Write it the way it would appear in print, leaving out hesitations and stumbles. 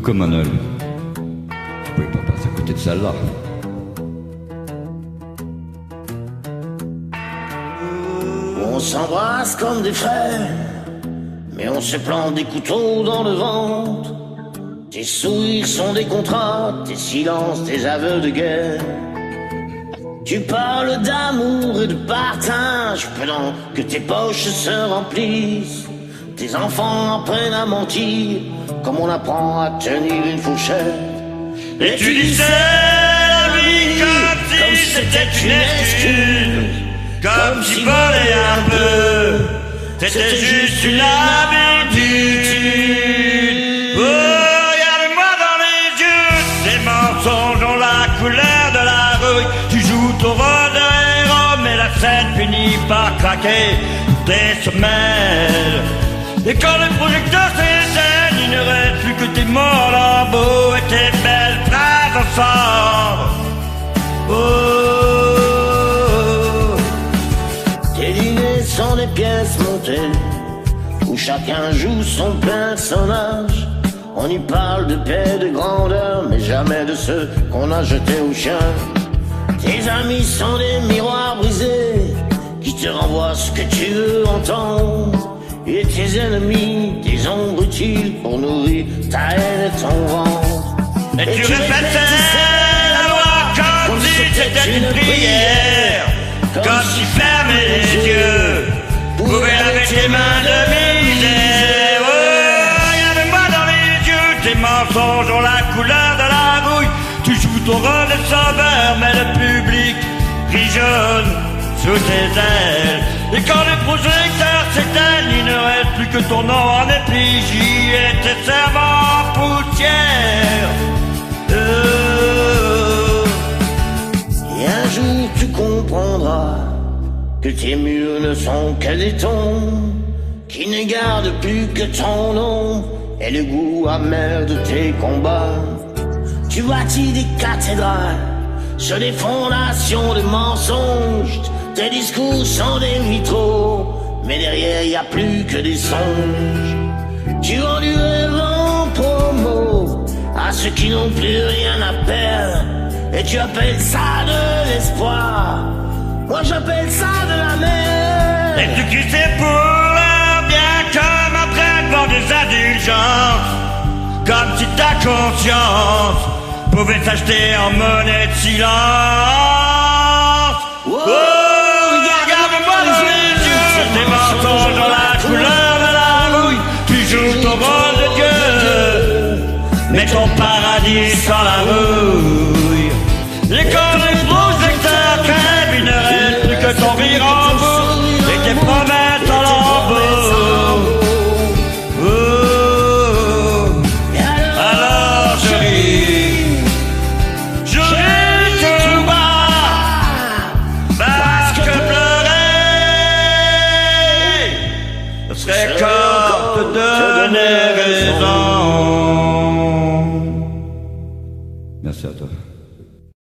comme Manel. Je pouvais pas passer à côté de celle-là. On s'embrasse comme des frères, mais on se plante des couteaux dans le ventre. Tes sourires sont des contrats, tes silences, tes aveux de guerre. Tu parles d'amour et de partage pendant que tes poches se remplissent. Tes enfants apprennent à mentir comme on apprend à tenir une fourchette. Et tu disais la vie comme si c'était une excuse, comme si voler un peu c'était juste une habitude. Oh, regarde-moi dans les yeux, tes mensonges ont la couleur de la rouille. Tu joues ton rôle de héros, mais la scène finit par craquer tes semelles. Et quand le projecteur s'éteint, il ne reste plus que tes mots lambeaux et tes belles phrases ensemble. Oh. Tes dîners sont des pièces montées où chacun joue son personnage. On y parle de paix, de grandeur, mais jamais de ceux qu'on a jetés aux chiens. Tes amis sont des miroirs brisés qui te renvoient ce que tu veux entendre. Et tes ennemis, des ombres utiles pour nourrir ta haine et ton ventre. Et tu répétais la loi comme si c'était une prière, comme si fermer les yeux pouvait laver tes mains de misère. Oh, regarde-moi dans les yeux, tes mensonges ont la couleur de la rouille. Tu joues ton rôle de sauveur, mais le public rit jaune sous tes ailes. Et quand les projecteurs s'éteignent, il ne reste plus que ton nom en effigie et tes serments en poussière. Et un jour tu comprendras que tes murs ne sont que des tombes qui ne gardent plus que ton nom et le goût amer de tes combats. Tu bâtis des cathédrales sur des fondations de mensonges. Tes discours sont des vitraux, mais derrière y a plus que des songes. Tu vends du rêve en promo à ceux qui n'ont plus rien à perdre, et tu appelles ça de l'espoir. Moi j'appelle ça de la merde. Et tu cries c'est pour leur bien comme après devant des indulgences, comme si ta conscience pouvait s'acheter en monnaie de silence. Wow. Oh, regarde-moi dans les yeux, tes mensonges ont la couleur de la rouille. Tu joues ton rôle de Dieu, mais ton paradis sans la rouille. Et quand les projecteurs crèvent, il ne reste plus que ton rire en bout et tes promesses en lambeaux. Oh, alors je ris tout bas, parce que pleurer ce serait comme